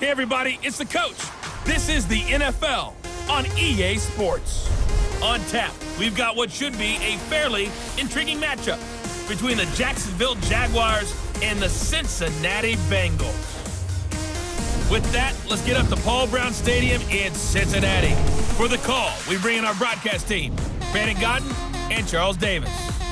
Hey everybody, it's the coach. This is the NFL on EA Sports. On tap, we've got what should be a fairly intriguing matchup between the Jacksonville Jaguars and the Cincinnati Bengals. With that, let's get up to Paul Brown Stadium in Cincinnati. For the call, we bring in our broadcast team, Brandon Godden and Charles Davis.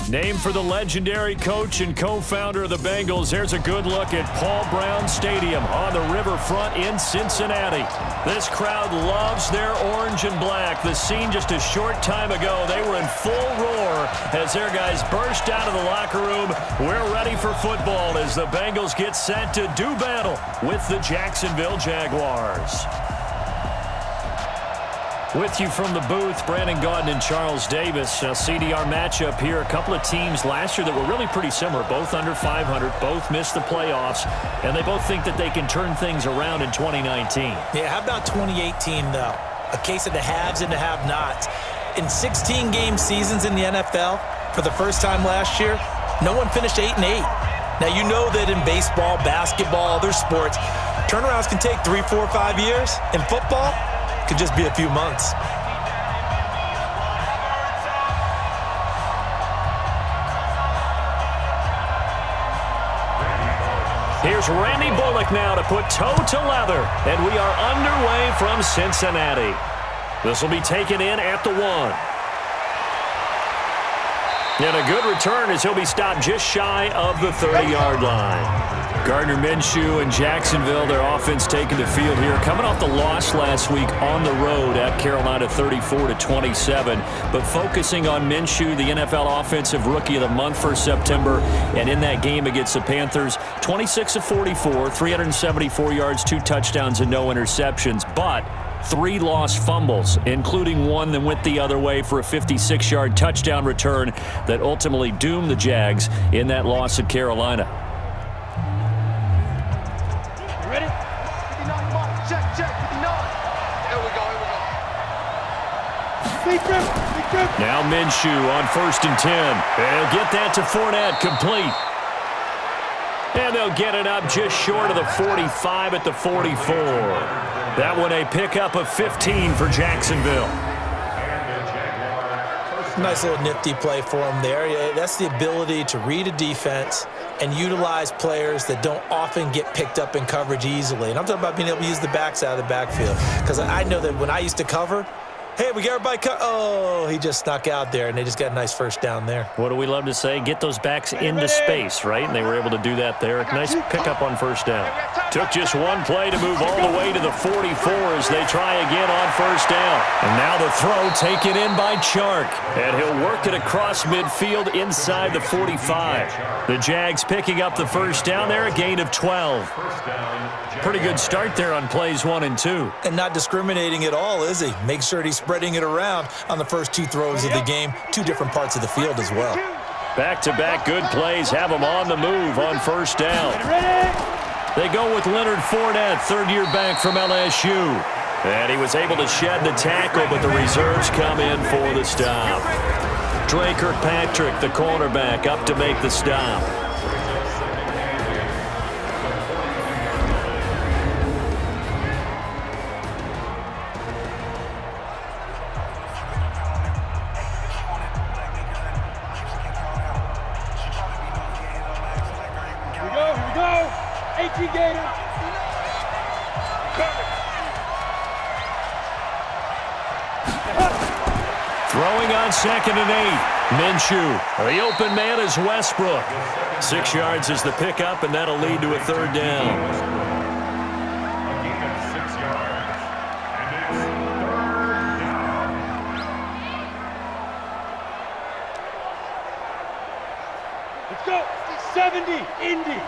Named for the legendary coach and co-founder of the Bengals, here's a good look at Paul Brown Stadium on the riverfront in Cincinnati. This crowd loves their orange and black. The scene just a short time ago, they were in full roar as their guys burst out of the locker room. We're ready for football as the Bengals get set to do battle with the Jacksonville Jaguars. With you from the booth, Brandon Gaudin and Charles Davis. CDR matchup here. A couple of teams last year that were really pretty similar. Both under 500, both missed the playoffs, and they both think that they can turn things around in 2019. Yeah, how about 2018, though? A case of the haves and the have-nots. In 16-game seasons in the NFL, for the first time last year, no one finished 8-8. Now, you know that in baseball, basketball, other sports, turnarounds can take 3, 4, 5 years. In football, could just be a few months. Here's Randy Bullock now to put toe to leather, and we are underway from Cincinnati. This will be taken in at the 1. And a good return as he'll be stopped just shy of the 30-yard line. Gardner Minshew and Jacksonville, their offense taking the field here. Coming off the loss last week on the road at Carolina 34-27. But focusing on Minshew, the NFL Offensive Rookie of the Month for September. And in that game against the Panthers, 26 of 44, 374 yards, 2 touchdowns, and no interceptions. But 3 lost fumbles, including one that went the other way for a 56-yard touchdown return that ultimately doomed the Jags in that loss at Carolina. Ready? 59, mark. Check, 59. Here we go. Big grip. Now Minshew on 1st and 10. And he'll get that to Fournette, complete. And they'll get it up just short of the 45 at the 44. That one a pickup of 15 for Jacksonville. Nice little nifty play for him there. Yeah, that's the ability to read a defense and utilize players that don't often get picked up in coverage easily. And I'm talking about being able to use the backs out of the backfield. Because I know that when I used to cover, hey, we got everybody oh, he just snuck out there, and they just got a nice first down there. What do we love to say? Get those backs into space, right? And they were able to do that there. Nice pickup on 1st down. Took just one play to move all the way to the 44 as they try again on 1st down. And now the throw taken in by Chark. And he'll work it across midfield inside the 45. The Jags picking up the 1st down there, a gain of 12. Pretty good start there on plays 1 and 2. And not discriminating at all, is he? Make sure he's spreading it around on the first 2 throws of the game. 2 different parts of the field as well. Back-to-back good plays have them on the move on 1st down. They go with Leonard Fournette, 3rd-year back from LSU. And he was able to shed the tackle, but the reserves come in for the stop. Dre Kirkpatrick, the cornerback, up to make the stop. Throwing on 2nd and 8. Minshew. The open man is Westbrook. 6 yards is the pickup, and that'll lead to a 3rd down. Let's go. 70, Indy.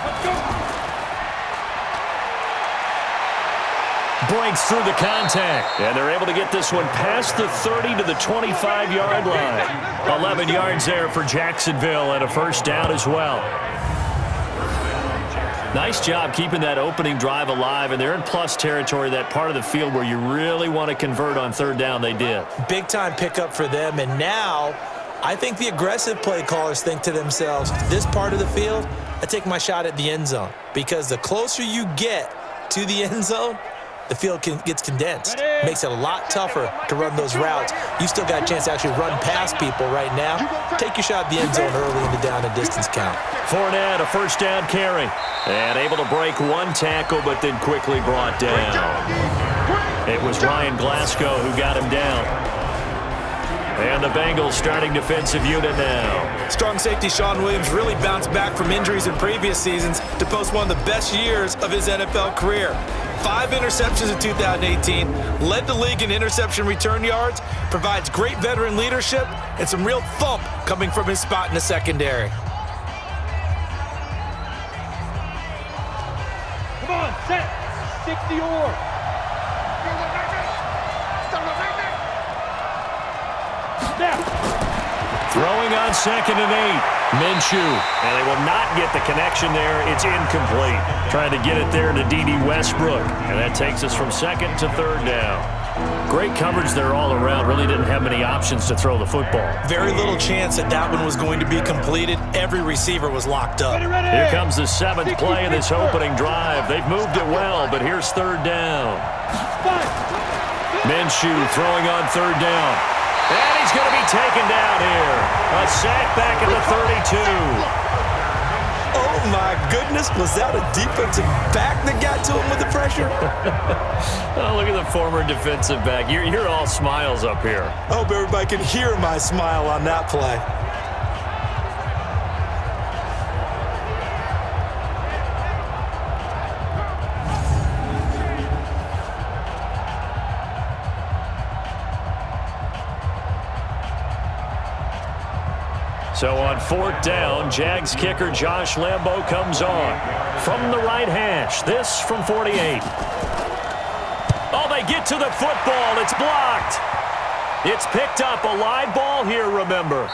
Let's go. Breaks through the contact, and they're able to get this one past the 30 to the 25-yard line. 11 yards there for Jacksonville and a 1st down as well. Nice job keeping that opening drive alive, and they're in plus territory, that part of the field where you really want to convert on 3rd down. They did. Big-time pickup for them, and now I think the aggressive play callers think to themselves, this part of the field, I take my shot at the end zone. Because the closer you get to the end zone, the field gets condensed. Makes it a lot tougher to run those routes. You still got a chance to actually run past people right now. Take your shot at the end zone early in the down and distance count. Fournette, a first down carry. And able to break one tackle, but then quickly brought down. It was Ryan Glasgow who got him down. And the Bengals starting defensive unit now. Strong safety Sean Williams really bounced back from injuries in previous seasons to post one of the best years of his NFL career. 5 interceptions in 2018, led the league in interception return yards, provides great veteran leadership, and some real thump coming from his spot in the secondary. Come on, set. 60 or. Throwing on 2nd and 8. Minshew. And they will not get the connection there. It's incomplete. Trying to get it there to D.D. Westbrook. And that takes us from 2nd to 3rd down. Great coverage there all around. Really didn't have many options to throw the football. Very little chance that that one was going to be completed. Every receiver was locked up. Here comes the 7th play of this opening drive. They've moved it well, but here's 3rd down. Minshew throwing on 3rd down. And he's going to be taken down here. A sack back at the 32. Oh, my goodness. Was that a defensive back that got to him with the pressure? Oh, look at the former defensive back. You're all smiles up here. I hope everybody can hear my smile on that play. So on 4th down, Jags kicker Josh Lambo comes on from the right hash. This from 48. Oh, they get to the football. It's blocked. It's picked up. A live ball here, remember.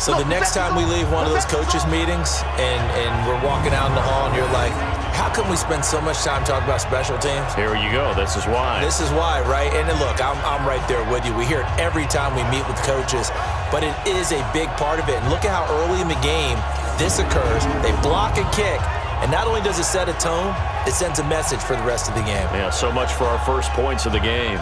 So the next time we leave one of those coaches' meetings and we're walking out in the hall and you're like, how come we spend so much time talking about special teams? Here you go. This is why. This is why, right? And then look, I'm right there with you. We hear it every time we meet with coaches, but it is a big part of it. And look at how early in the game this occurs. They block a kick, and not only does it set a tone, it sends a message for the rest of the game. Yeah, so much for our first points of the game.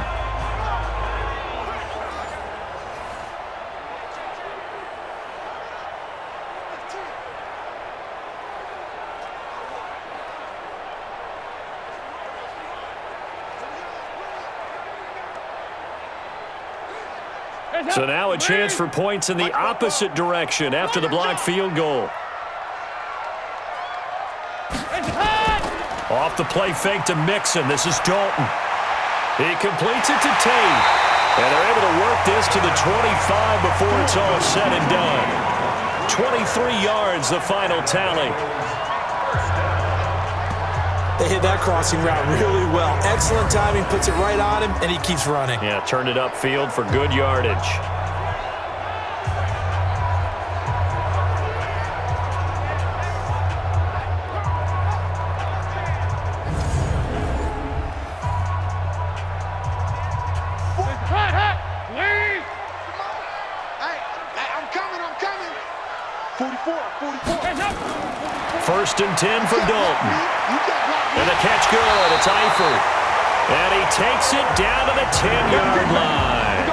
So now a chance for points in the opposite direction after the blocked field goal. Off the play fake to Mixon. This is Dalton. He completes it to Tate. And they're able to work this to the 25 before it's all said and done. 23 yards, the final tally. They hit that crossing route really well. Excellent timing, puts it right on him, and he keeps running. Yeah, turned it upfield for good yardage. First and 10 for Dalton. And the catch good. It's Eifert. And he takes it down to the 10-yard line.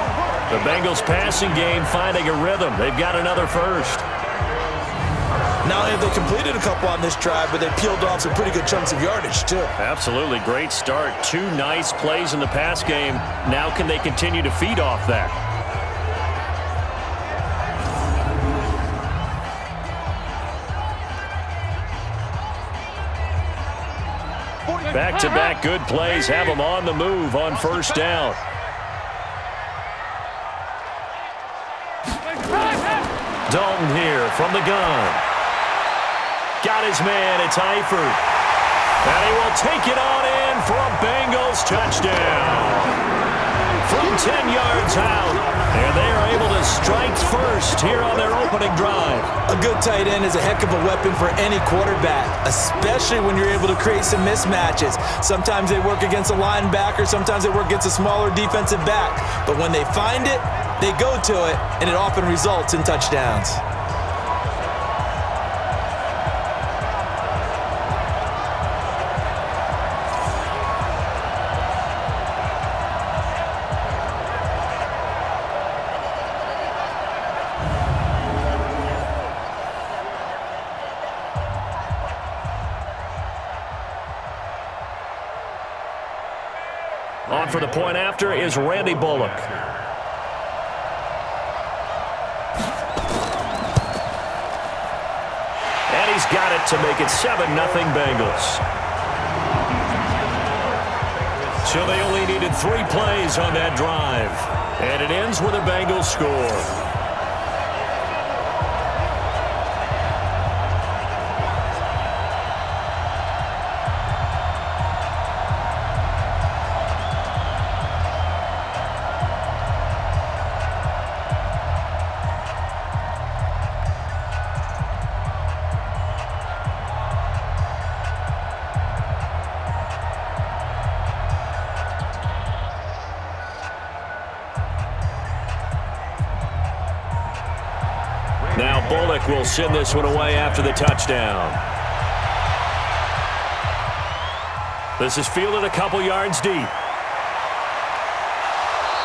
The Bengals passing game finding a rhythm. They've got another first. Not only have they completed a couple on this drive, but they peeled off some pretty good chunks of yardage, too. Absolutely. Great start. 2 nice plays in the pass game. Now can they continue to feed off that? Back-to-back good plays have them on the move on first down. Dalton here from the gun. Got his man. It's Eifert. And he will take it on in for a Bengals touchdown. from 10 yards out. And they are able to strike first here on their opening drive. A good tight end is a heck of a weapon for any quarterback, especially when you're able to create some mismatches. Sometimes they work against a linebacker, sometimes they work against a smaller defensive back. But when they find it, they go to it, and it often results in touchdowns. On for the point after is Randy Bullock. And he's got it to make it 7-0 Bengals. So they only needed 3 plays on that drive. And it ends with a Bengals score. Now Bullock will send this one away after the touchdown. This is fielded a couple yards deep.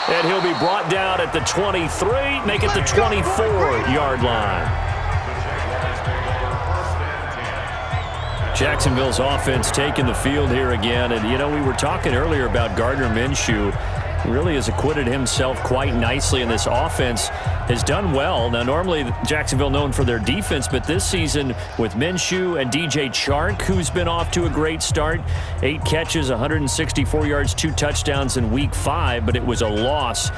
And he'll be brought down at the 23, make it the 24-yard line. Jacksonville's offense taking the field here again. And, you know, we were talking earlier about Gardner Minshew. He really has acquitted himself quite nicely, and this offense has done well. Now, normally Jacksonville known for their defense, but this season with Minshew and DJ Chark, who's been off to a great start, 8 catches, 164 yards, 2 touchdowns in Week 5, but it was a loss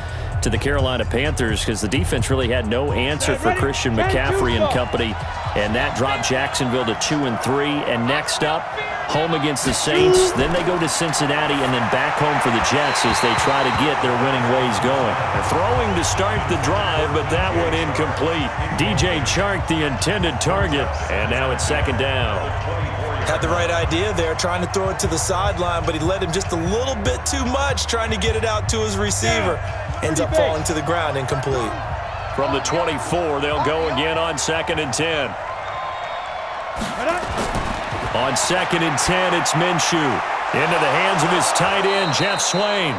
to the Carolina Panthers because the defense really had no answer for Christian McCaffrey and company, and that dropped Jacksonville to 2-3. And next up, home against the Saints. Then they go to Cincinnati and then back home for the Jets as they try to get their winning ways going. They're throwing to start the drive, but that one incomplete. DJ Chark, the intended target, and now it's 2nd down. Had the right idea there, trying to throw it to the sideline, but he led him just a little bit too much, trying to get it out to his receiver. Ends up falling to the ground, incomplete. From the 24, they'll go again on 2nd and 10. On 2nd and 10, it's Minshew. Into the hands of his tight end, Jeff Swain.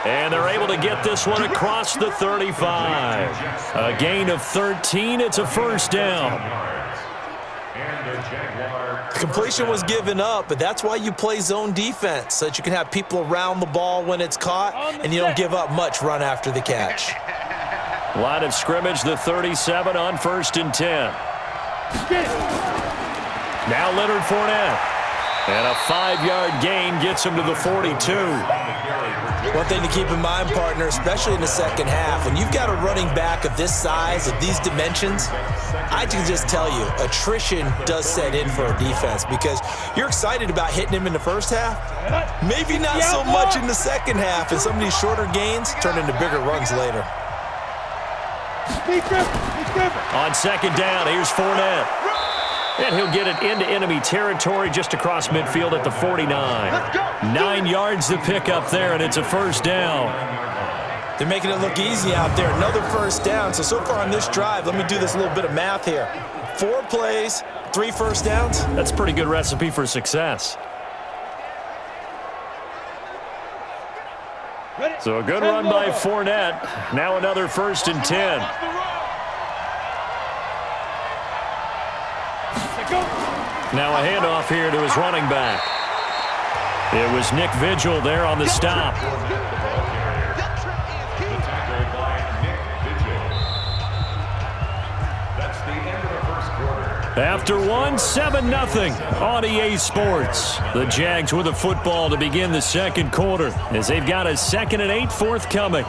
And they're able to get this one across the 35. A gain of 13. It's a 1st down. Completion was given up, but that's why you play zone defense, so that you can have people around the ball when it's caught, and you don't give up much run after the catch. Line of scrimmage, the 37 on 1st and 10. Now Leonard Fournette. And a 5-yard gain gets him to the 42. One thing to keep in mind, partner, especially in the second half, when you've got a running back of this size, of these dimensions, I can just tell you, attrition does set in for a defense because you're excited about hitting him in the first half. Maybe not so much in the second half, and some of these shorter gains turn into bigger runs later. On 2nd down, here's Fournette. And he'll get it into enemy territory just across midfield at the 49. 9 yards to pick up there, and it's a 1st down. They're making it look easy out there. Another 1st down. So far on this drive, let me do this little bit of math here. 4 plays, 3 1st downs. That's a pretty good recipe for success. So a good run by Fournette. Now another 1st and 10. Now a handoff here to his running back. It was Nick Vigil there on the stop. After one, 7-0 on EA Sports. The Jags with a football to begin the 2nd quarter as they've got a 2nd and 8 forthcoming.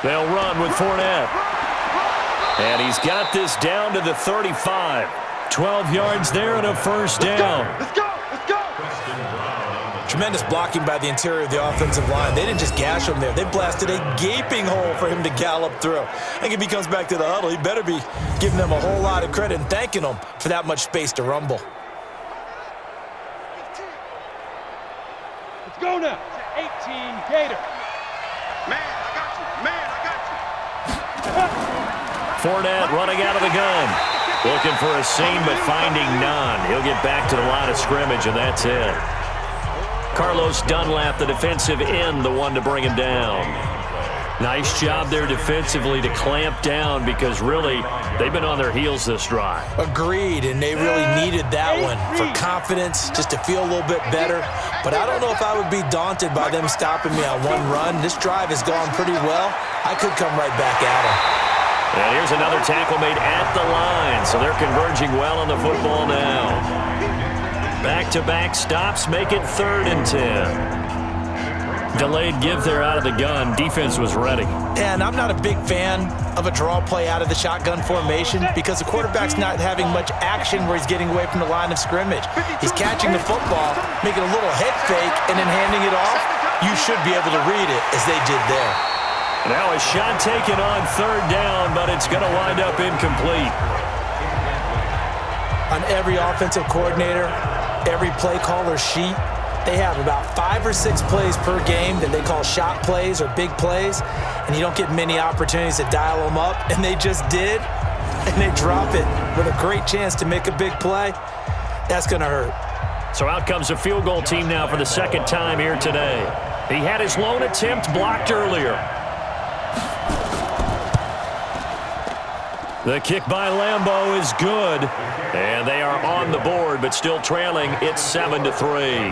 They'll run with Fournette. And he's got this down to the 35. 12 yards there and a first down. Let's go! Let's go! Tremendous blocking by the interior of the offensive line. They didn't just gash him there. They blasted a gaping hole for him to gallop through. I think if he comes back to the huddle, he better be giving them a whole lot of credit and thanking them for that much space to rumble. Let's go now. 18 Gator. Man, I got you. Man, I got you. Fournette running out of the gun. Looking for a seam, but finding none. He'll get back to the line of scrimmage, and that's it. Carlos Dunlap, the defensive end, the one to bring him down. Nice job there defensively to clamp down because really they've been on their heels this drive. Agreed, and they really needed that one for confidence, just to feel a little bit better. But I don't know if I would be daunted by them stopping me on one run. This drive has gone pretty well. I could come right back at them. And here's another tackle made at the line, so they're converging well on the football now. Back-to-back stops make it 3rd and 10. Delayed give there out of the gun. Defense was ready. And I'm not a big fan of a draw play out of the shotgun formation because the quarterback's not having much action where he's getting away from the line of scrimmage. He's catching the football, making a little head fake, and then handing it off. You should be able to read it as they did there. Now a shot taken on 3rd down, but it's going to wind up incomplete. On every offensive coordinator, every play caller sheet, they have about 5 or 6 plays per game that they call shot plays or big plays, and you don't get many opportunities to dial them up, and they just did, and they drop it with a great chance to make a big play. That's going to hurt. So out comes a field goal team now for the 2nd time here today. He had his lone attempt blocked earlier. The kick by Lambeau is good, and they are on the board, but still trailing. It's 7-3.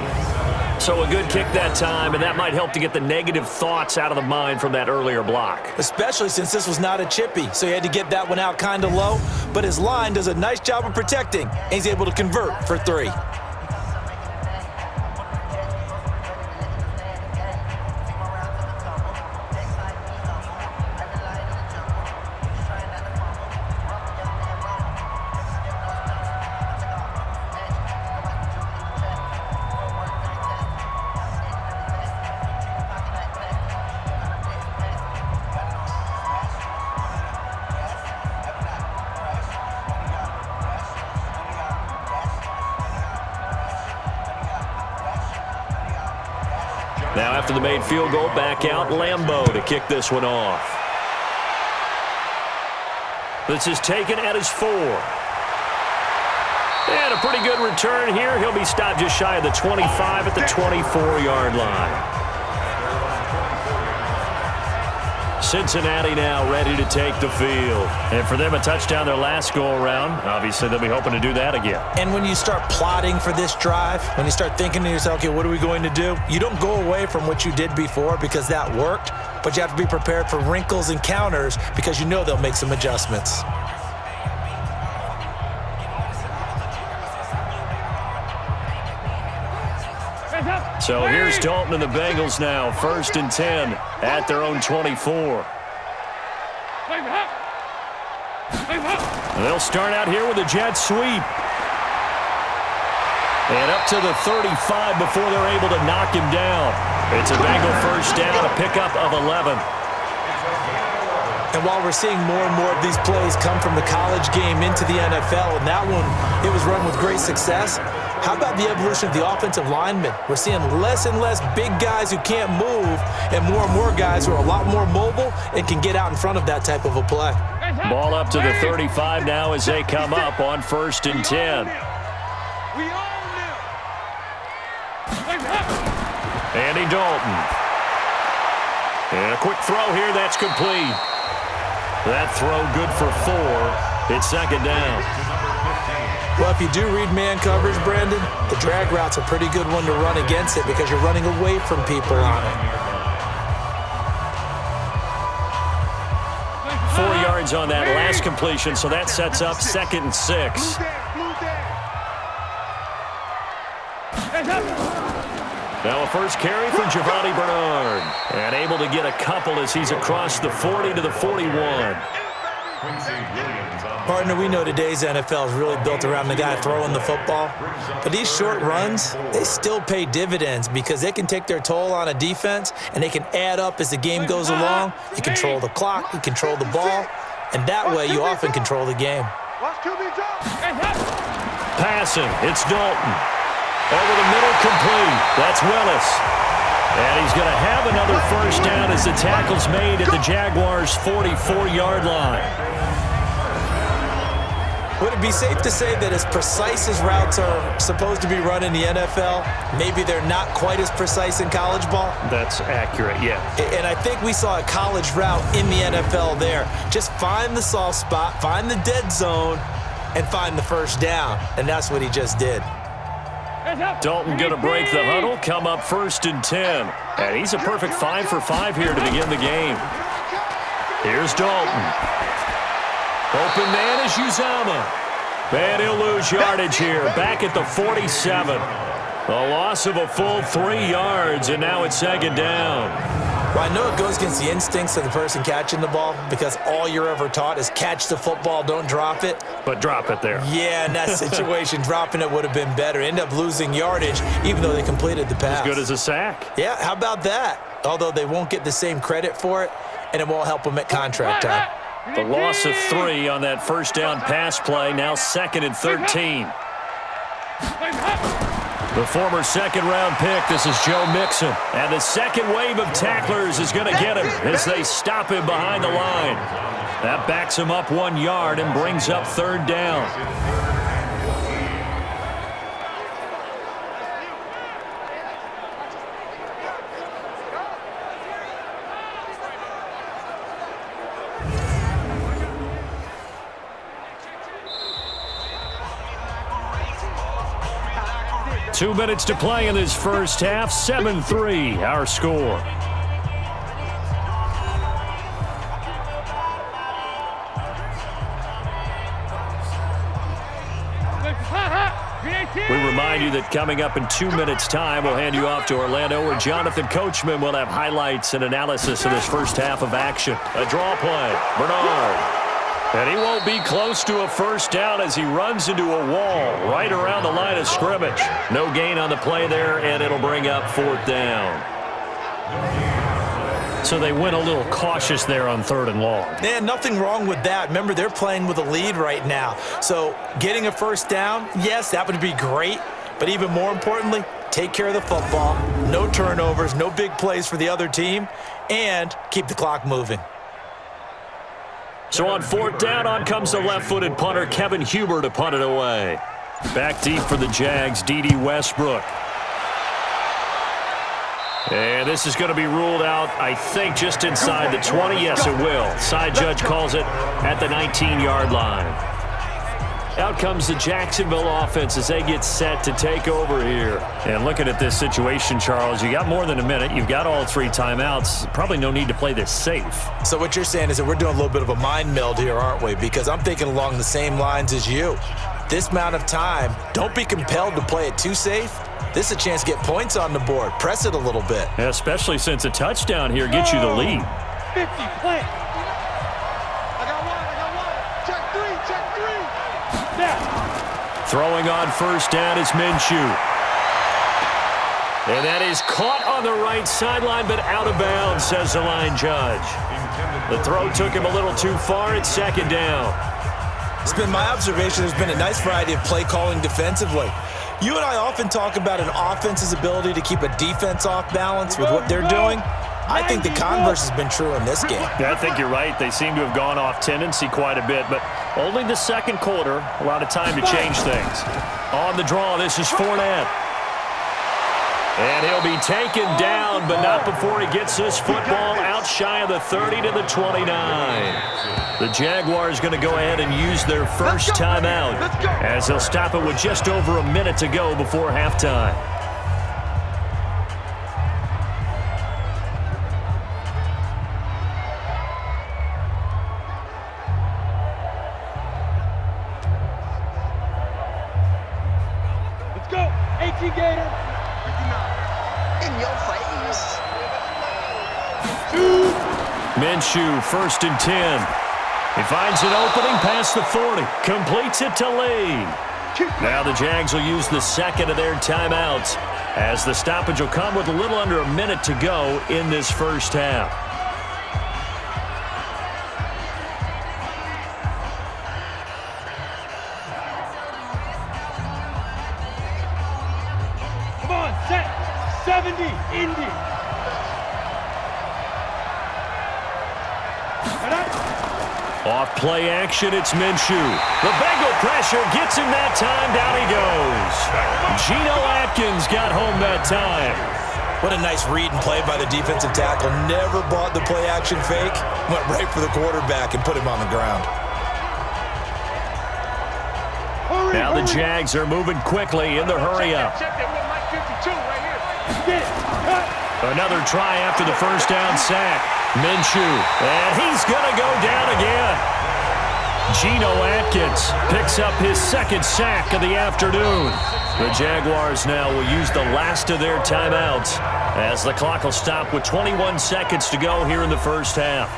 So a good kick that time, and that might help to get the negative thoughts out of the mind from that earlier block. Especially since this was not a chippy, so he had to get that one out kind of low, but his line does a nice job of protecting, and he's able to convert for 3. Now after the made field goal, back out Lambeau to kick this one off. This is taken at his 4. And a pretty good return here. He'll be stopped just shy of the 25 at the 24-yard line. Cincinnati now ready to take the field. And for them, a touchdown their last go-around. Obviously, they'll be hoping to do that again. And when you start plotting for this drive, when you start thinking to yourself, okay, what are we going to do? You don't go away from what you did before because that worked, but you have to be prepared for wrinkles and counters because you know they'll make some adjustments. So here's Dalton and the Bengals now, 1st and 10 at their own 24. They'll start out here with a jet sweep. And up to the 35 before they're able to knock him down. It's a Bengal first down, a pickup of 11. And while we're seeing more and more of these plays come from the college game into the NFL, and that one, it was run with great success, how about the evolution of the offensive linemen? We're seeing less and less big guys who can't move and more guys who are a lot more mobile and can get out in front of that type of a play. Ball up to the 35 now as they come up on 1st and 10. Andy Dalton. And a quick throw here, that's complete. That throw good for 4. It's 2nd down. Well, if you do read man coverage, Brandon, the drag route's a pretty good one to run against it because you're running away from people on it. 4 yards on that last completion, so that sets up 2nd and 6. Now a first carry from Giovanni Bernard. And able to get a couple as he's across the 40 to the 41. Partner, we know today's NFL is really built around the guy throwing the football. But these short runs, they still pay dividends because they can take their toll on a defense and they can add up as the game goes along. You control the clock, you control the ball, and that way you often control the game. Passing, it's Dalton. Over the middle, complete. That's Willis. And he's going to have another first down as the tackle's made at the Jaguars' 44-yard line. Would it be safe to say that as precise as routes are supposed to be run in the NFL, maybe they're not quite as precise in college ball? That's accurate, yeah. And I think we saw a college route in the NFL there. Just find the soft spot, find the dead zone, and find the first down. And that's what he just did. Dalton going to break the huddle, come up 1st and 10. And he's a perfect 5 for 5 here to begin the game. Here's Dalton. Open man is Uzama. And he'll lose yardage here, back at the 47. A loss of a full 3 yards, and now it's 2nd down. Well, I know it goes against the instincts of the person catching the ball because all you're ever taught is catch the football, don't drop it. But drop it there. Yeah, in that situation, dropping it would have been better. End up losing yardage, even though they completed the pass. As good as a sack. Yeah, how about that? Although they won't get the same credit for it, and it won't help them at contract time. The loss of 3 on that first down pass play, now 2nd and 13. The former second-round pick, this is Joe Mixon. And the second wave of tacklers is going to get him as they stop him behind the line. That backs him up 1 yard and brings up 3rd down. Two minutes to play in this first half. 7-3, our score. We remind you that coming up in 2 minutes' time, we'll hand you off to Orlando, where Jonathan Coachman will have highlights and analysis of this first half of action. A draw play. Bernard. And he won't be close to a first down as he runs into a wall right around the line of scrimmage. No gain on the play there, and it'll bring up 4th down. So they went a little cautious there on 3rd and long. Yeah, nothing wrong with that. Remember, they're playing with a lead right now. So getting a first down, yes, that would be great. But even more importantly, take care of the football. No turnovers, no big plays for the other team, and keep the clock moving. So on 4th down, on comes the left-footed punter, Kevin Huber, to punt it away. Back deep for the Jags, D.D. Westbrook. And this is going to be ruled out, I think, just inside the 20. Yes, it will. Side judge calls it at the 19-yard line. Out comes the Jacksonville offense as they get set to take over here. And looking at this situation, Charles, you got more than a minute. You've got all 3 timeouts. Probably no need to play this safe. So what you're saying is that we're doing a little bit of a mind meld here, aren't we? Because I'm thinking along the same lines as you. This amount of time, don't be compelled to play it too safe. This is a chance to get points on the board. Press it a little bit. Yeah, especially since a touchdown here gets you the lead. 50, play. I got one. Check 3. Throwing on first down is Minshew. And that is caught on the right sideline, but out of bounds, says the line judge. The throw took him a little too far. It's 2nd down. It's been my observation there's been a nice variety of play calling defensively. You and I often talk about an offense's ability to keep a defense off balance with what they're doing. I think the converse has been true in this game. Yeah, I think you're right. They seem to have gone off tendency quite a bit, but only the 2nd quarter, a lot of time to change things. On the draw, this is Fournette. And he'll be taken down, but not before he gets this football out shy of the 30 to the 29. The Jaguars going to go ahead and use their first timeout as they'll stop it with just over a minute to go before halftime. Let's go. 18 Gator. Minshew, 1st and 10. He finds an opening past the 40. Completes it to Lee. Now the Jags will use the second of their timeouts as the stoppage will come with a little under a minute to go in this first half. Come on, set. 70, Indy. Off play action, it's Minshew. The Bengal pressure gets him that time. Down he goes. Geno Atkins got home that time. What a nice read and play by the defensive tackle. Never bought the play action fake. Went right for the quarterback and put him on the ground. Now the Jags are moving quickly in the hurry-up. Another try after the first down sack. Minshew, and he's going to go down again. Geno Atkins picks up his second sack of the afternoon. The Jaguars now will use the last of their timeouts as the clock will stop with 21 seconds to go here in the first half.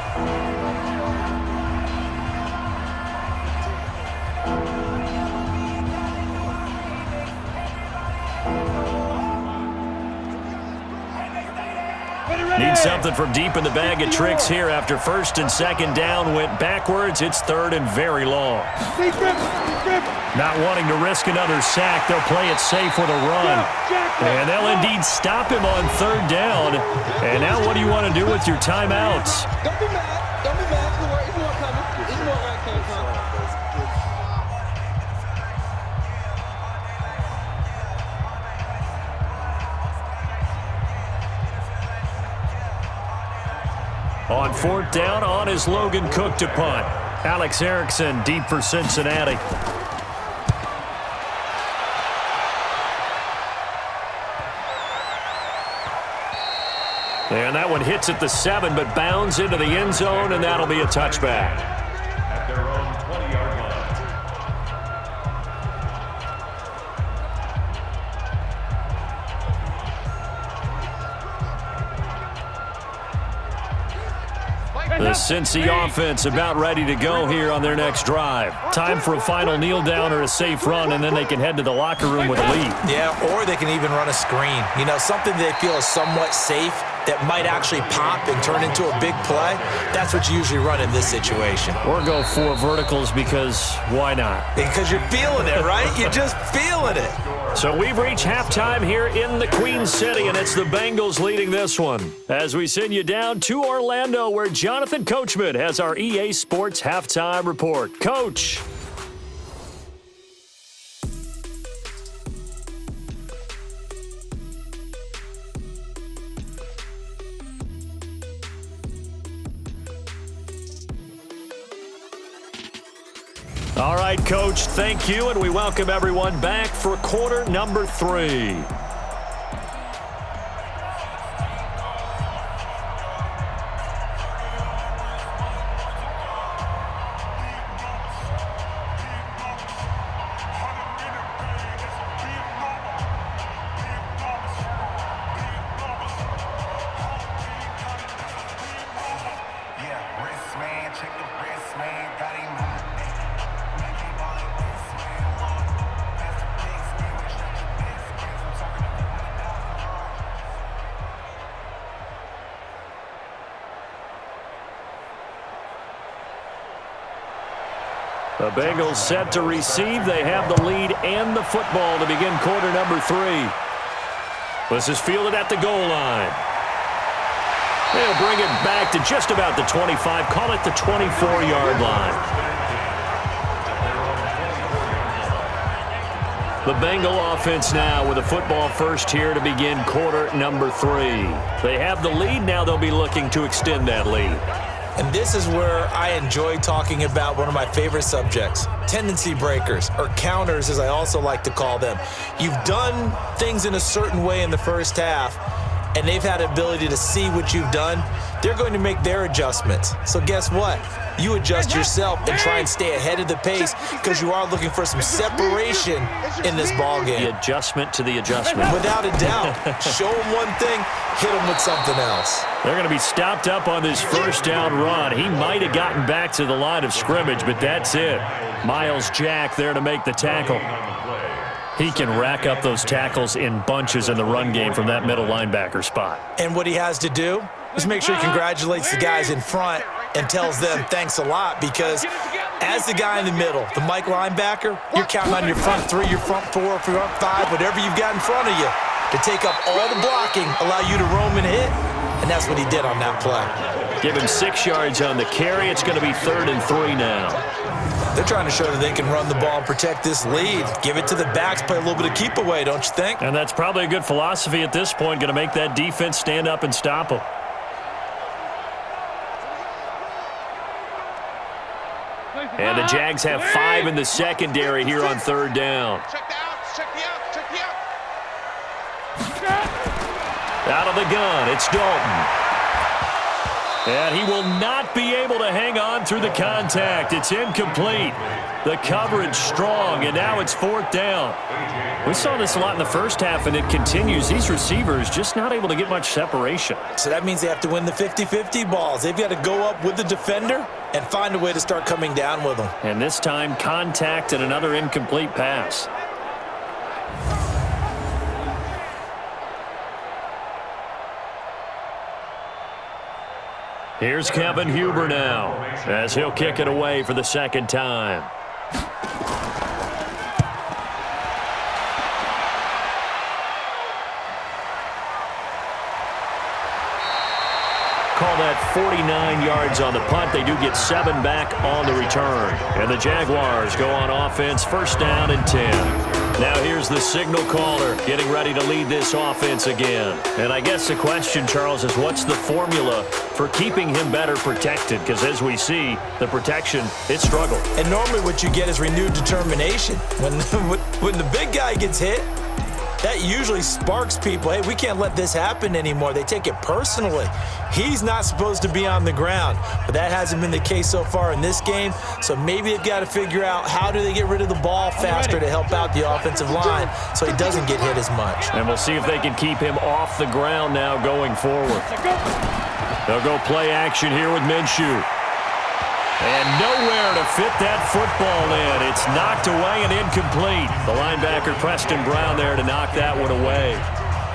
Need something from deep in the bag of tricks here after 1st and 2nd down went backwards. It's 3rd and very long. Not wanting to risk another sack, they'll play it safe with a run. And they'll indeed stop him on 3rd down. And now what do you want to do with your timeouts? Don't be mad. Don't be mad. It's more coming. It's more where it came from. On 4th down, on is Logan Cook to punt. Alex Erickson deep for Cincinnati. And that one hits at the 7, but bounds into the end zone, and that'll be a touchback. At their own 20-yard line. The Cincy offense about ready to go here on their next drive. Time for a final kneel down or a safe run, and then they can head to the locker room with a lead. Yeah, or they can even run a screen. You know, something they feel is somewhat safe that might actually pop and turn into a big play. That's what you usually run in this situation. Or go 4 verticals because why not? Because you're feeling it, right? You're just feeling it. So we've reached halftime here in the Queen City, and it's the Bengals leading this one. As we send you down to Orlando, where Jonathan Coachman has our EA Sports Halftime Report. Coach. All right, Coach, thank you, and we welcome everyone back for quarter number 3. The Bengals set to receive. They have the lead and the football to begin quarter number 3. This is fielded at the goal line. They'll bring it back to just about the 25. Call it the 24-yard line. The Bengal offense now with a football first here to begin quarter number 3. They have the lead. Now they'll be looking to extend that lead. And this is where I enjoy talking about one of my favorite subjects, tendency breakers, or counters as I also like to call them. You've done things in a certain way in the first half, and they've had the ability to see what you've done. They're going to make their adjustments. So guess what? you adjust yourself and try and stay ahead of the pace because you are looking for some separation in this ball game. The adjustment to the adjustment. Without a doubt. Show them one thing, hit them with something else. They're going to be stopped up on this first down run. He might have gotten back to the line of scrimmage, but that's it. Miles Jack there to make the tackle. He can rack up those tackles in bunches in the run game from that middle linebacker spot. And what he has to do is make sure he congratulates the guys in front and tells them thanks a lot, because as the guy in the middle, the Mike linebacker, you're counting on your front three, your front four, your front five, whatever you've got in front of you to take up all the blocking, allow you to roam and hit, and that's what he did on that play. Give him 6 yards on the carry. It's going to be 3rd and 3 now. They're trying to show that they can run the ball and protect this lead. Give it to the backs, play a little bit of keep away, don't you think? And that's probably a good philosophy at this point, going to make that defense stand up and stop them. And the Jags have 5 in the secondary here on 3rd down. Check the outs, check the outs, check the outs. Out of the gun, it's Dalton. And he will not be able to hang on through the contact. It's incomplete. The coverage strong, and now it's 4th down. We saw this a lot in the first half, and it continues. These receivers just not able to get much separation. So that means they have to win the 50-50 balls. They've got to go up with the defender and find a way to start coming down with them. And this time, contact and another incomplete pass. Here's Kevin Huber now, as he'll kick it away for the 2nd time. Call that 49 yards on the punt. They do get 7 back on the return. And the Jaguars go on offense, 1st down and 10. Now here's the signal caller getting ready to lead this offense again. And I guess the question, Charles, is what's the formula for keeping him better protected? Because as we see, the protection, it struggled. And normally what you get is renewed determination. When the big guy gets hit, that usually sparks people. Hey, we can't let this happen anymore. They take it personally. He's not supposed to be on the ground, but that hasn't been the case so far in this game. So maybe they've got to figure out how do they get rid of the ball faster to help out the offensive line so he doesn't get hit as much. And we'll see if they can keep him off the ground now going forward. They'll go play action here with Minshew. And nowhere to fit that football in. It's knocked away and incomplete. The linebacker, Preston Brown, there to knock that one away.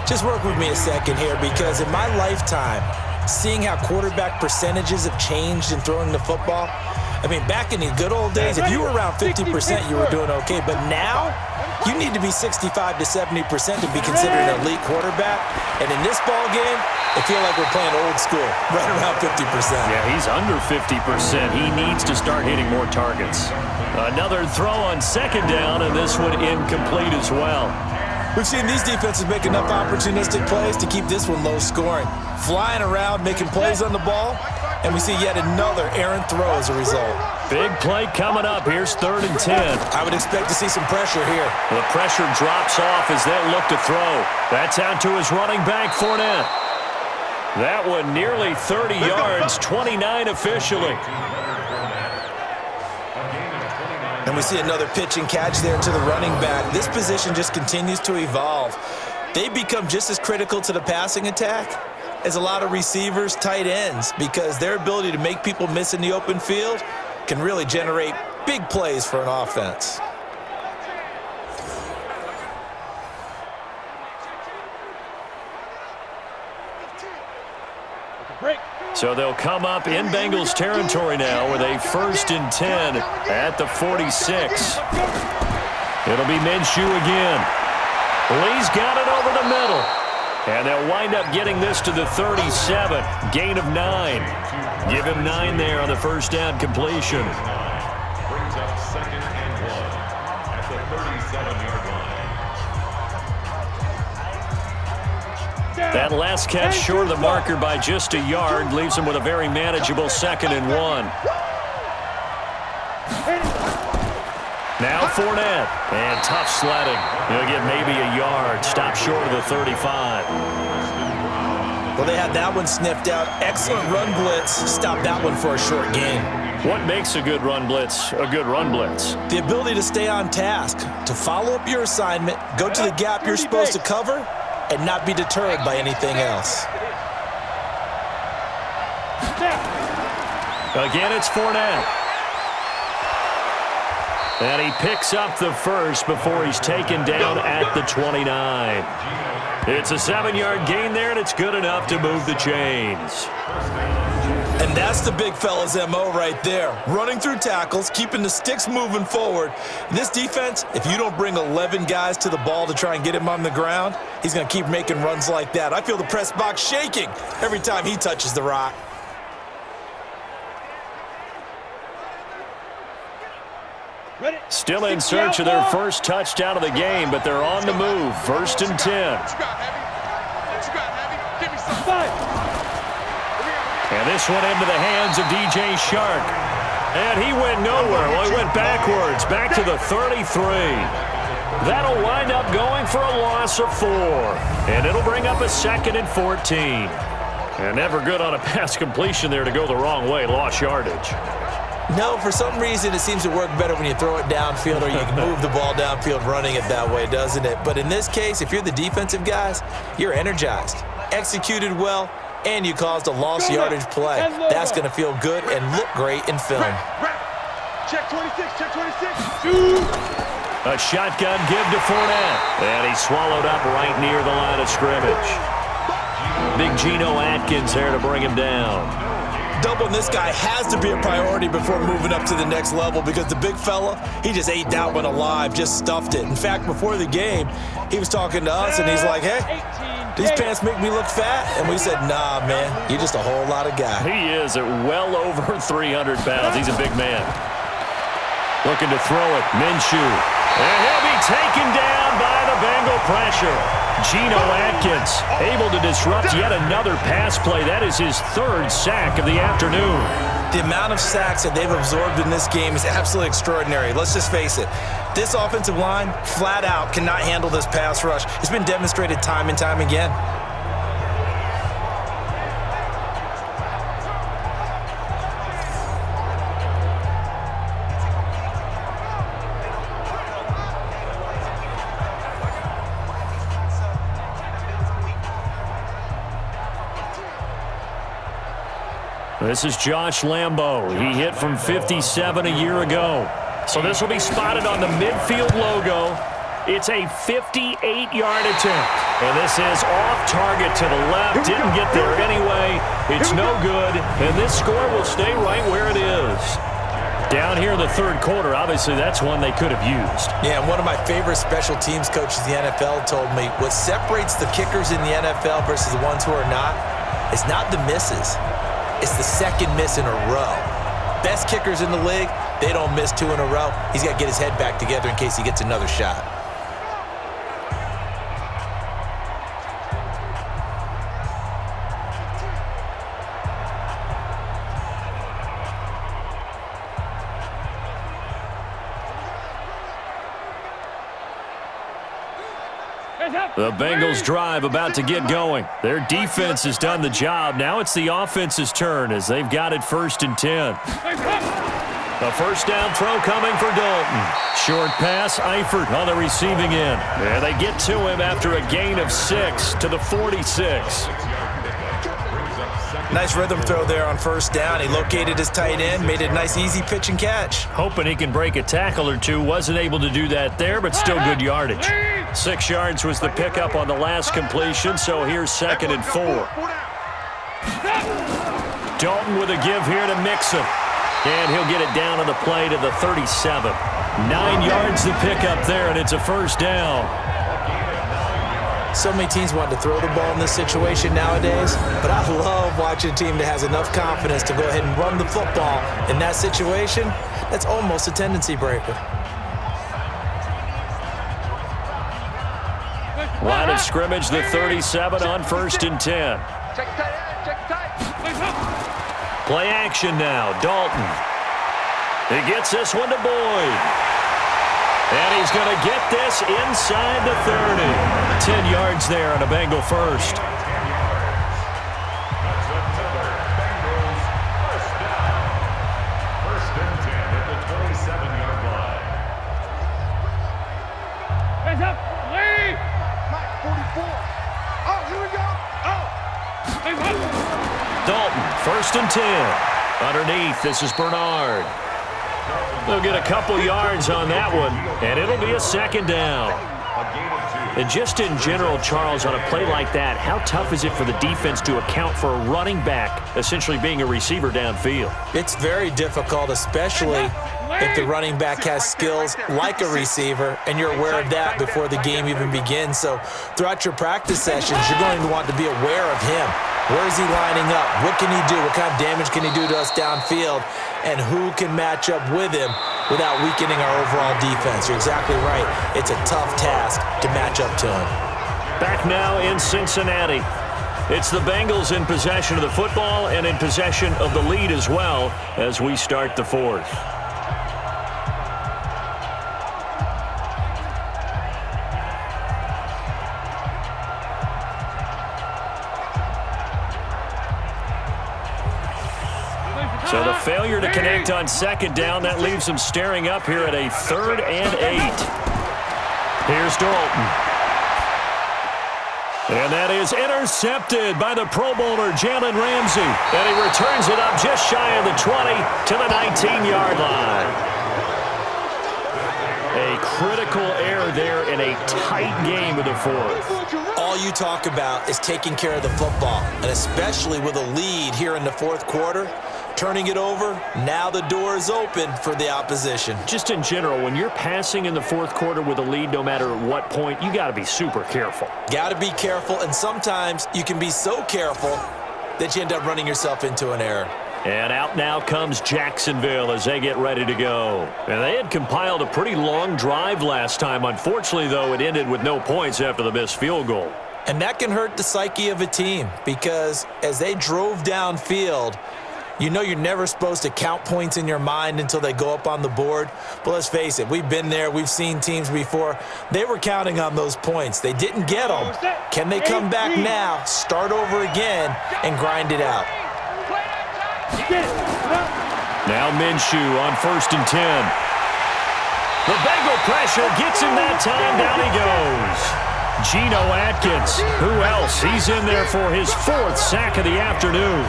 Just work with me a second here, because in my lifetime, seeing how quarterback percentages have changed in throwing the football, I mean, back in the good old days, if you were around 50%, you were doing okay. But now, you need to be 65 to 70% to be considered an elite quarterback. And in this ball game, I feel like we're playing old school, right around 50%. Yeah, he's under 50%. He needs to start hitting more targets. Another throw on 2nd down, and this one incomplete as well. We've seen these defenses make enough opportunistic plays to keep this one low scoring. Flying around, making plays on the ball, and we see yet another errant throw as a result. Big play coming up. Here's 3rd and 10. I would expect to see some pressure here. The pressure drops off as they look to throw. That's out to his running back, Fournette. That one nearly 30 yards, 29 officially. And we see another pitch and catch there to the running back. This position just continues to evolve. They become just as critical to the passing attack as a lot of receivers, tight ends, because their ability to make people miss in the open field can really generate big plays for an offense. So they'll come up in Bengals territory now with a 1st and 10 at the 46. It'll be Minshew again. Lee's got it over the middle. And they'll wind up getting this to the 37. Gain of 9. Give him 9 there on the 1st down completion. Brings up 2nd and 1 at the 37-yard line. That last catch short of the marker by just a yard leaves him with a very manageable 2nd and 1. Now Fournette, and tough sledding. He'll get maybe a yard, stop short of the 35. Well, they had that one sniffed out. Excellent run blitz. Stop that one for a short gain. What makes a good run blitz a good run blitz? The ability to stay on task, to follow up your assignment, go to the gap you're supposed to cover, and not be deterred by anything else. Again, it's Fournette. And he picks up the first before he's taken down at the 29. It's a 7-yard gain there, and it's good enough to move the chains. And that's the big fella's MO right there. Running through tackles, keeping the sticks moving forward. This defense, if you don't bring 11 guys to the ball to try and get him on the ground, he's going to keep making runs like that. I feel the press box shaking every time he touches the rock. Still in search of their first touchdown of the game, but they're on the move. 1st and 10. And this one into the hands of DJ Shark. And he went nowhere. Well, he went backwards, back to the 33. That'll wind up going for a loss of 4. And it'll bring up a 2nd and 14. And never good on a pass completion there to go the wrong way. Lost yardage. No, for some reason, it seems to work better when you throw it downfield or you can move the ball downfield running it that way, doesn't it? But in this case, if you're the defensive guys, you're energized, executed well, and you caused a lost yardage play. That's going to feel good and look great in film. Check 26, check 26. A shotgun give to Fournette. And he's swallowed up right near the line of scrimmage. Big Geno Atkins there to bring him down. Doubling this guy has to be a priority before moving up to the next level because the big fella, he just ate that one alive, just stuffed it. In fact, before the game, he was talking to us, and he's like, hey, these pants make me look fat. And we said, nah, man, you're just a whole lot of guy. He is at well over 300 pounds. He's a big man. Looking to throw it. Minshew. And he'll be taken down by the Bengal pressure. Geno Atkins able to disrupt yet another pass play. That is his 3rd sack of the afternoon. The amount of sacks that they've absorbed in this game is absolutely extraordinary. Let's just face it. This offensive line, flat out, cannot handle this pass rush. It's been demonstrated time and time again. This is Josh Lambo. He hit from 57 a year ago. So this will be spotted on the midfield logo. It's a 58-yard attempt. And this is off target to the left. Didn't get there anyway. It's no good. And this score will stay right where it is. Down here in the 3rd quarter, obviously that's one they could have used. Yeah, and one of my favorite special teams coaches in the NFL told me what separates the kickers in the NFL versus the ones who are not is not the misses. It's the 2nd miss in a row. Best kickers in the league, they don't miss 2 in a row. He's got to get his head back together in case he gets another shot. The Bengals drive about to get going. Their defense has done the job. Now it's the offense's turn as they've got it 1st and 10. A 1st down throw coming for Dalton. Short pass, Eifert on the receiving end. And they get to him after a gain of 6 to the 46. Nice rhythm throw there on 1st down. He located his tight end, made it a nice easy pitch and catch. Hoping he can break a tackle or two. Wasn't able to do that there, but still good yardage. 6 yards was the pickup on the last completion, so here's 2nd and 4. Dalton with a give here to Mixon. And he'll get it down on the play to the 37. 9 yards to pick up there, and it's a 1st down. So many teams want to throw the ball in this situation nowadays, but I love watching a team that has enough confidence to go ahead and run the football. In that situation, that's almost a tendency breaker. Line of scrimmage, the 37 on 1st and 10. Check tight end, check tight. Play action now, Dalton. He gets this one to Boyd. And he's going to get this inside the 30. 10 yards there on a Bengal 1st. Dalton, 1st and 10. Underneath, this is Bernard. They'll get a couple yards on that one, and it'll be a 2nd down. And just in general, Charles, on a play like that, how tough is it for the defense to account for a running back essentially being a receiver downfield? It's very difficult, especially if the running back has skills like a receiver, and you're aware of that before the game even begins. So throughout your practice sessions, you're going to want to be aware of him. Where is he lining up? What can he do? What kind of damage can he do to us downfield? And who can match up with him without weakening our overall defense? You're exactly right. It's a tough task to match up to him. Back now in Cincinnati. It's the Bengals in possession of the football and in possession of the lead as well as we start the 4th. So the failure to connect on 2nd down, that leaves them staring up here at a 3rd and 8. Here's Dalton. And that is intercepted by the Pro Bowler, Jalen Ramsey. And he returns it up just shy of the 20 to the 19-yard line. A critical error there in a tight game of the 4th. All you talk about is taking care of the football, and especially with a lead here in the 4th quarter. Turning it over, now the door is open for the opposition. Just in general, when you're passing in the 4th quarter with a lead, no matter at what point, you got to be super careful. Got to be careful, and sometimes you can be so careful that you end up running yourself into an error. And out now comes Jacksonville as they get ready to go. And they had compiled a pretty long drive last time. Unfortunately, though, it ended with no points after the missed field goal. And that can hurt the psyche of a team because as they drove downfield, you know you're never supposed to count points in your mind until they go up on the board. But let's face it, we've been there. We've seen teams before. They were counting on those points. They didn't get them. Can they come back now, start over again, and grind it out? Now Minshew on 1st and 10. The Bengal pressure gets him that time. Down he goes. Geno Atkins. Who else? He's in there for his 4th sack of the afternoon.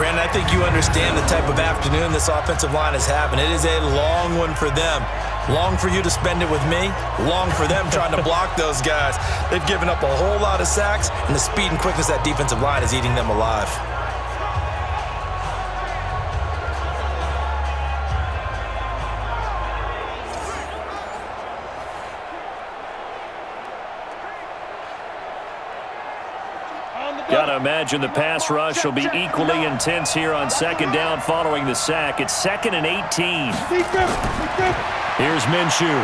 Brandon, I think you understand the type of afternoon this offensive line is having. It is a long one for them. Long for you to spend it with me. Long for them trying to block those guys. They've given up a whole lot of sacks, and the speed and quickness of that defensive line is eating them alive. Got to imagine the pass rush will be equally intense here on 2nd down following the sack. It's 2nd and 18. Here's Minshew.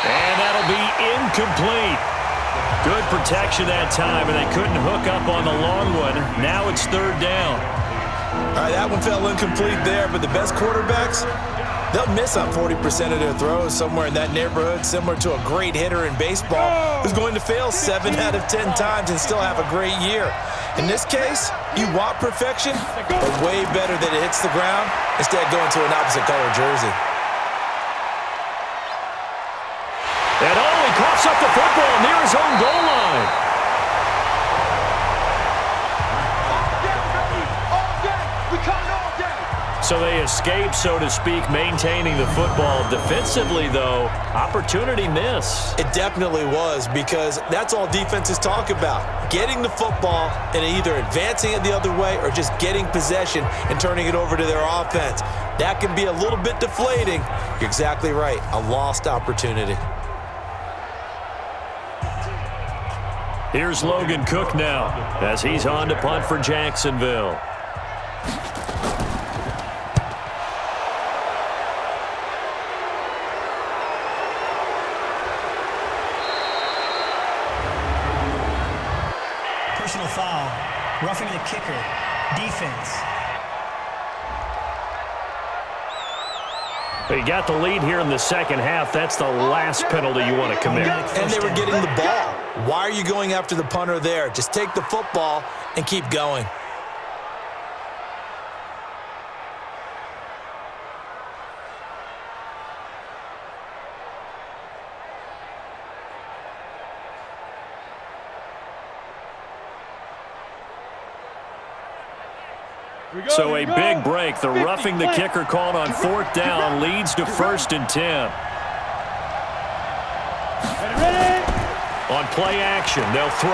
And that'll be incomplete. Good protection that time, and they couldn't hook up on the long one. Now it's 3rd down. All right, that one fell incomplete there, but the best quarterbacks, they'll miss on 40% of their throws, somewhere in that neighborhood, similar to a great hitter in baseball who's going to fail 7 out of 10 times and still have a great year. In this case, you want perfection, but way better that it hits the ground instead of going to an opposite color jersey. And he coughs up the football near his own goal line. So they escape, so to speak, maintaining the football. Defensively, though, opportunity miss. It definitely was, because that's all defenses talk about. Getting the football and either advancing it the other way or just getting possession and turning it over to their offense. That can be a little bit deflating. You're exactly right. A lost opportunity. Here's Logan Cook now as he's on to punt for Jacksonville. Personal foul, roughing the kicker, defense. They got the lead here in the second half. That's the last penalty you want to commit. And they were getting the ball. Why are you going after the punter there? Just take the football and keep going. So a big break. The roughing the kicker called on 4th down leads to 1st and 10. On play action, they'll throw.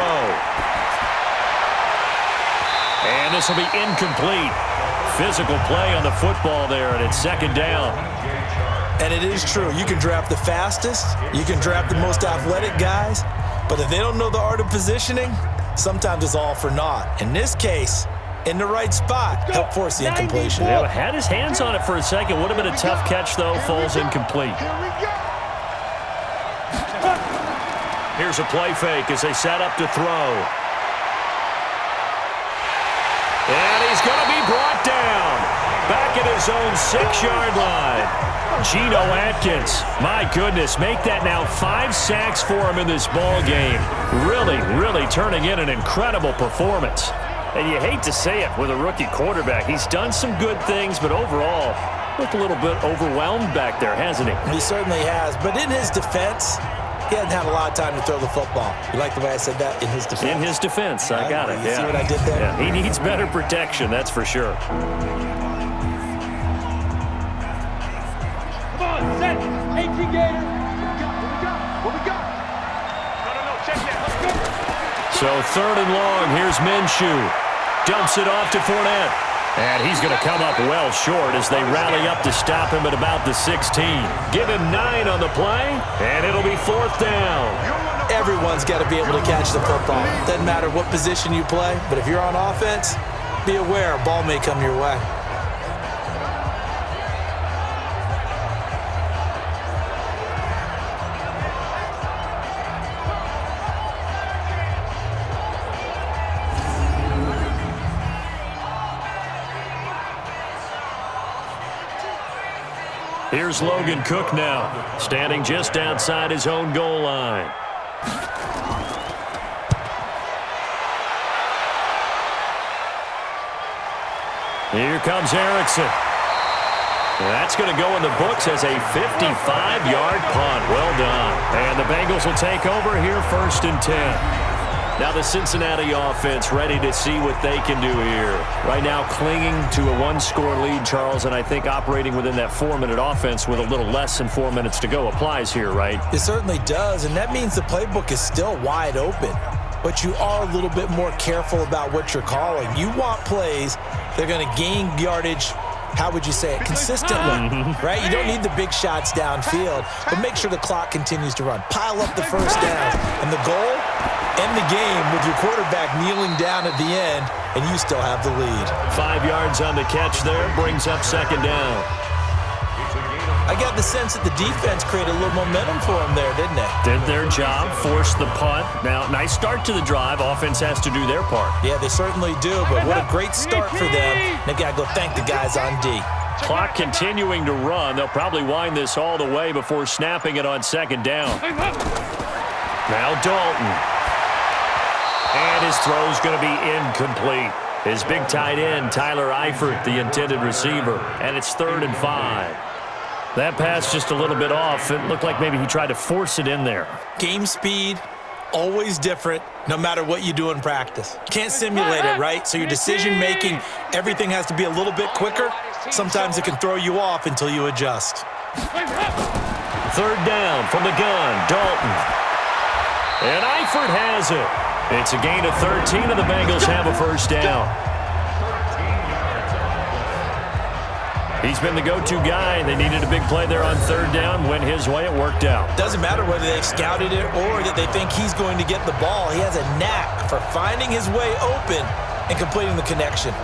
And this will be incomplete. Physical play on the football there, and it's 2nd down. And it is true. You can draft the fastest. You can draft the most athletic guys. But if they don't know the art of positioning, sometimes it's all for naught. In this case, in the right spot, help force the incompletion. Yeah, had his hands on it for a second. Would have been a tough catch, though. Falls incomplete. Here's a play fake as they set up to throw. And he's going to be brought down. Back at his own 6-yard line. Geno Atkins, my goodness, make that now 5 sacks for him in this ball game. Really turning in an incredible performance. And you hate to say it with a rookie quarterback. He's done some good things, but overall, looked a little bit overwhelmed back there, hasn't he? He certainly has. But in his defense, he hasn't had a lot of time to throw the football. You like the way I said that? In his defense? In his defense, I got it. You see what I did there? Yeah, he needs better protection, that's for sure. Come on, set. 18 Gator. What we got? No, check that. So 3rd and long, here's Minshew. Dumps it off to Fournette. And he's going to come up well short as they rally up to stop him at about the 16. Give him 9 on the play, and it'll be 4th down. Everyone's got to be able to catch the football. Doesn't matter what position you play, but if you're on offense, be aware a ball may come your way. Here's Logan Cook now, standing just outside his own goal line. Here comes Erickson. That's going to go in the books as a 55-yard punt. Well done. And the Bengals will take over here 1st and 10. Now the Cincinnati offense ready to see what they can do here. Right now clinging to a 1-score lead, Charles, and I think operating within that 4-minute offense with a little less than 4 minutes to go applies here, right? It certainly does, and that means the playbook is still wide open. But you are a little bit more careful about what you're calling. You want plays that are going to gain yardage, how would you say it, consistently, right? You don't need the big shots downfield, but make sure the clock continues to run. Pile up the first down, and the goal, end the game with your quarterback kneeling down at the end, and you still have the lead. 5 yards on the catch there, brings up 2nd down. I got the sense that the defense created a little momentum for them there, didn't they? Did their job, forced the punt. Now, nice start to the drive. Offense has to do their part. Yeah, they certainly do, but what a great start for them. They got to go thank the guys on D. Clock continuing to run. They'll probably wind this all the way before snapping it on 2nd down. Now Dalton. And his throw's going to be incomplete. His big tight end, Tyler Eifert, the intended receiver. And it's 3rd and 5. That pass just a little bit off. It looked like maybe he tried to force it in there. Game speed, always different, no matter what you do in practice. Can't simulate it, right? So your decision-making, everything has to be a little bit quicker. Sometimes it can throw you off until you adjust. 3rd down from the gun, Dalton. And Eifert has it. It's a gain of 13, and the Bengals have a 1st down. He's been the go-to guy. They needed a big play there on 3rd down. Went his way. It worked out. Doesn't matter whether they scouted it or that they think he's going to get the ball. He has a knack for finding his way open and completing the connection.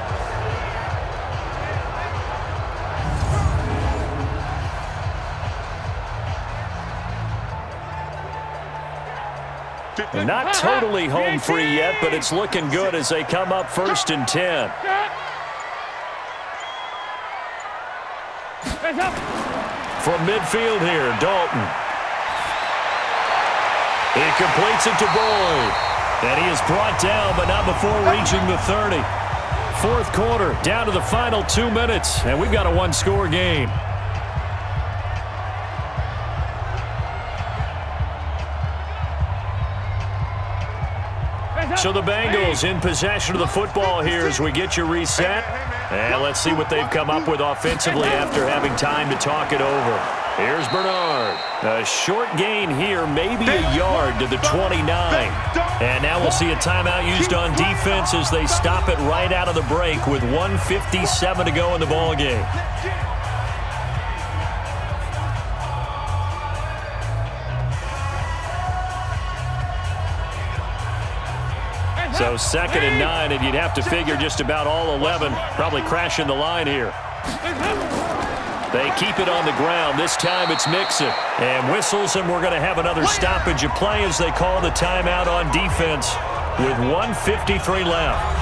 Not totally home free yet, but it's looking good as they come up 1st and 10. From midfield here, Dalton. He completes it to Boyd. And he is brought down, but not before reaching the 30. 4th quarter, down to the final 2 minutes, and we've got a 1-score game. So the Bengals in possession of the football here as we get you reset. And let's see what they've come up with offensively after having time to talk it over. Here's Bernard. A short gain here, maybe a yard to the 29. And now we'll see a timeout used on defense as they stop it right out of the break with 1:57 to go in the ballgame. So 2nd and 9, and you'd have to figure just about all 11 probably crashing the line here. They keep it on the ground. This time it's Mixon. And whistles, and we're going to have another stoppage of play as they call the timeout on defense with 1:53 left.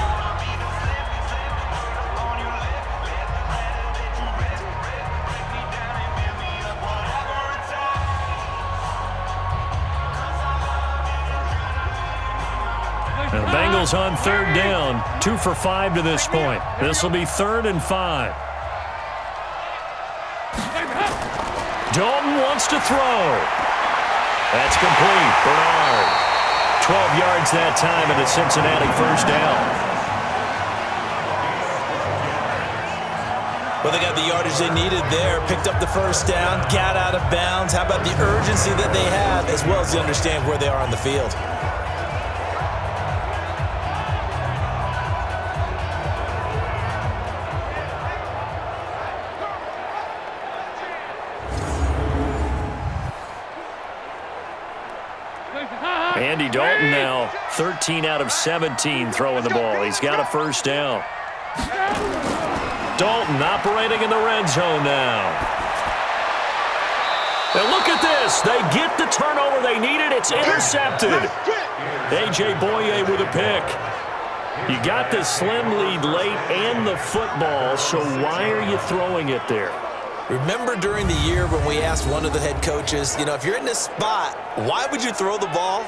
The Bengals on 3rd down, 2 for 5 to this point. This will be 3rd and 5. Dalton wants to throw. That's complete. Bernard. 12 yards that time and a Cincinnati 1st down. Well, they got the yardage they needed there, picked up the 1st down, got out of bounds. How about the urgency that they have, as well as they understand where they are on the field? Andy Dalton now 13 out of 17 throwing the ball. He's got a 1st down. Dalton operating in the red zone now. And look at this. They get the turnover they needed. It's intercepted. A.J. Boye with a pick. You got the slim lead late and the football, so why are you throwing it there? Remember during the year when we asked one of the head coaches, if you're in this spot, why would you throw the ball?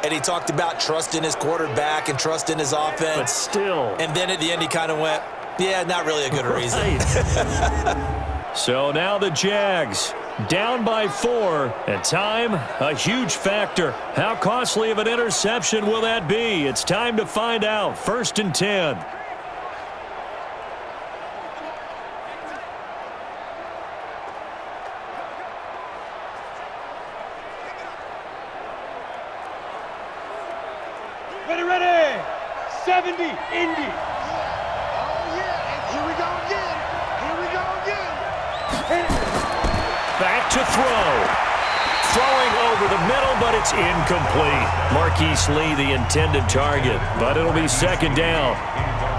And he talked about trust in his quarterback and trust in his offense. But still. And then at the end he kind of went, yeah, not really a good reason. So now the Jags down by 4. And time, a huge factor. How costly of an interception will that be? It's time to find out. 1st and 10. Ready. 70, Indy. Oh, yeah. Here we go again. Back to throw. Throwing over the middle, but it's incomplete. Marquise Lee, the intended target, but it'll be 2nd down.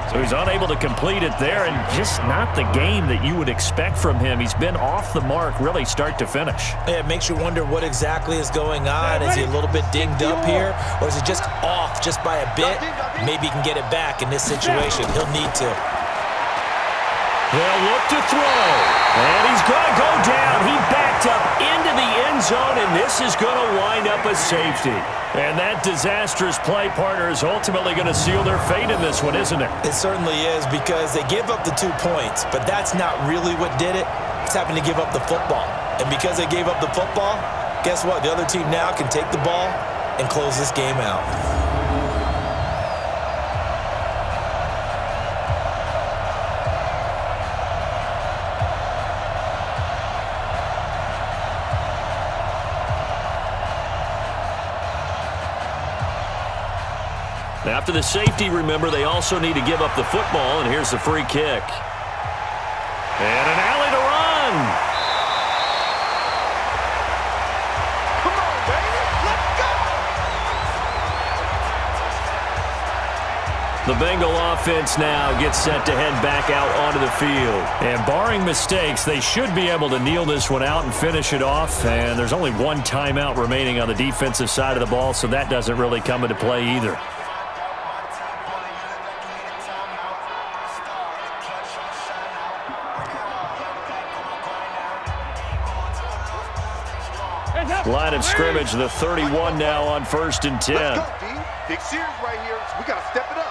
So he's unable to complete it there, and just not the game that you would expect from him. He's been off the mark, really, start to finish. Yeah, it makes you wonder what exactly is going on. Is he a little bit dinged up here, or is he just off just by a bit? Maybe he can get it back in this situation. He'll need to. They'll look to throw, and he's going to go down. He backed up into the end zone, and this is going to wind up a safety. And that disastrous play, partner, is ultimately going to seal their fate in this one, isn't it? It certainly is, because they give up the 2 points, but that's not really what did it. It's having to give up the football. And because they gave up the football, guess what? The other team now can take the ball and close this game out. After the safety, remember, they also need to give up the football, and here's the free kick. And an alley to run. Come on, baby. Let's go. The Bengal offense now gets set to head back out onto the field. And barring mistakes, they should be able to kneel this one out and finish it off. And there's only 1 timeout remaining on the defensive side of the ball, so that doesn't really come into play either. Line of scrimmage, the 31 now on 1st and 10. Let's go, D. Big series right here. We got to step it up.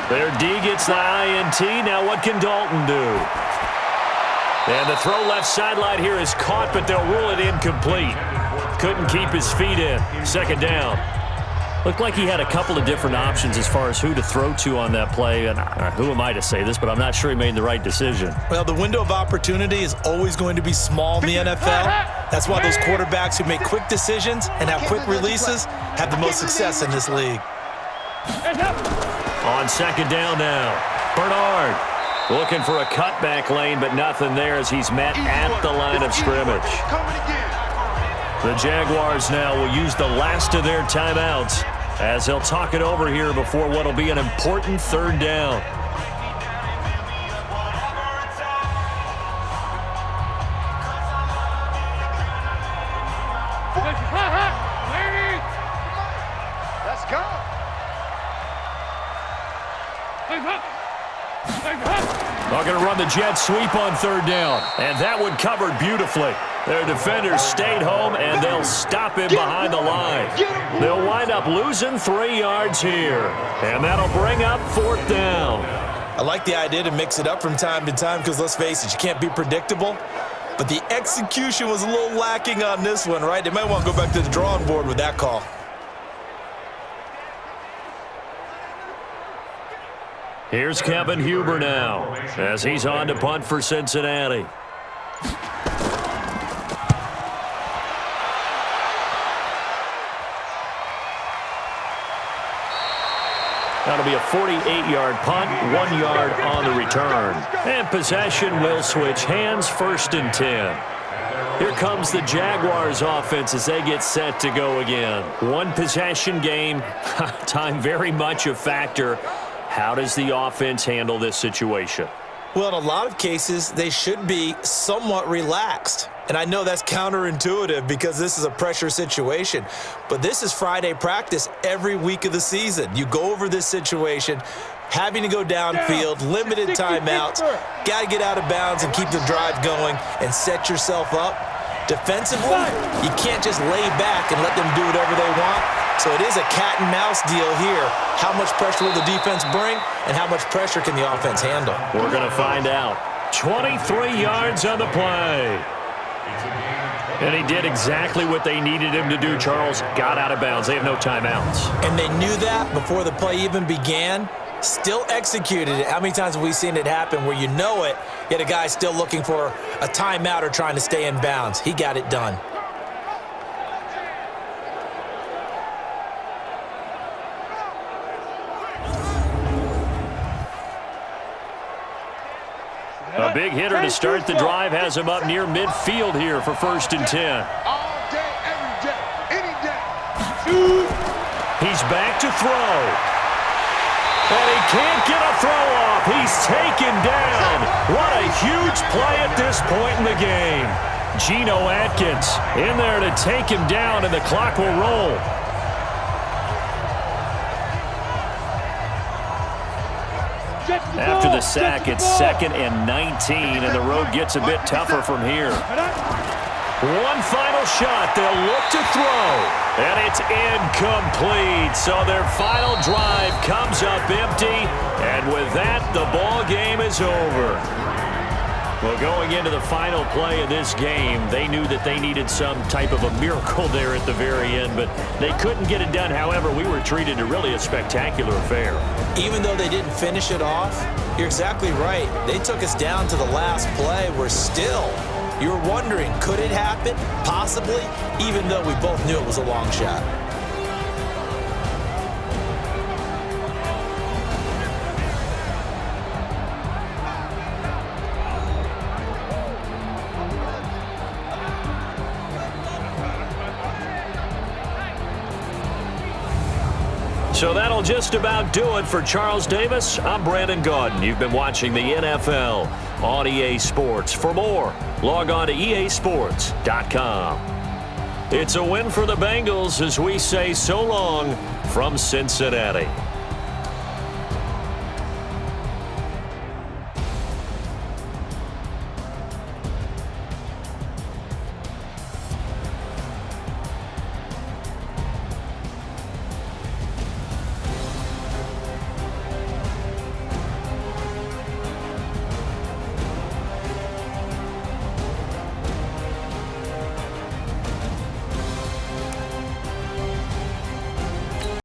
Their D gets the INT. Now what can Dalton do? And the throw left sideline here is caught, but they'll rule it incomplete. Couldn't keep his feet in. 2nd down. Looked like he had a couple of different options as far as who to throw to on that play. And who am I to say this, but I'm not sure he made the right decision. Well, the window of opportunity is always going to be small in the NFL. That's why those quarterbacks who make quick decisions and have quick releases have the most success in this league. On second down now, Bernard looking for a cutback lane, but nothing there as he's met at the line of scrimmage. The Jaguars now will use the last of their timeouts as they'll talk it over here before what will be an important third down. Let's go. They're going to run the jet sweep on third down, and that one covered beautifully. Their defenders stayed home, and they'll stop him behind the line. They'll wind up losing 3 yards here, and that'll bring up fourth down. I like the idea to mix it up from time to time because, let's face it, you can't be predictable. But the execution was a little lacking on this one, right? They might want to go back to the drawing board with that call. Here's Kevin Huber now as he's on to punt for Cincinnati. That'll be a 48-yard punt, 1 yard on the return. And possession will switch hands, 1st and 10. Here comes the Jaguars offense as they get set to go again. One possession game, time very much a factor. How does the offense handle this situation? Well, in a lot of cases, they should be somewhat relaxed. And I know that's counterintuitive because this is a pressure situation. But this is Friday practice every week of the season. You go over this situation, having to go downfield, limited timeouts, got to get out of bounds and keep the drive going and set yourself up. Defensively, you can't just lay back and let them do whatever they want. So it is a cat and mouse deal here. How much pressure will the defense bring and how much pressure can the offense handle? We're going to find out. 23 yards on the play. And he did exactly what they needed him to do, Charles. Got out of bounds. They have no timeouts. And they knew that before the play even began. Still executed it. How many times have we seen it happen where you know it, yet a guy's still looking for a timeout or trying to stay in bounds? He got it done. A big hitter to start the drive has him up near midfield here for 1st and 10. All day, every day, any day. He's back to throw. And he can't get a throw off. He's taken down. What a huge play at this point in the game. Geno Atkins in there to take him down, and the clock will roll. After the sack, it's 2nd and 19, and the road gets a bit tougher from here. One final shot. They'll look to throw, and it's incomplete. So their final drive comes up empty, and with that, the ball game is over. Well, going into the final play of this game, they knew that they needed some type of a miracle there at the very end, but they couldn't get it done. However, we were treated to really a spectacular affair. Even though they didn't finish it off, you're exactly right. They took us down to the last play. We're still, you're wondering, could it happen? Possibly, even though we both knew it was a long shot. So that'll just about do it for Charles Davis. I'm Brandon Gaudin. You've been watching the NFL on EA Sports. For more, log on to easports.com. It's a win for the Bengals as we say so long from Cincinnati.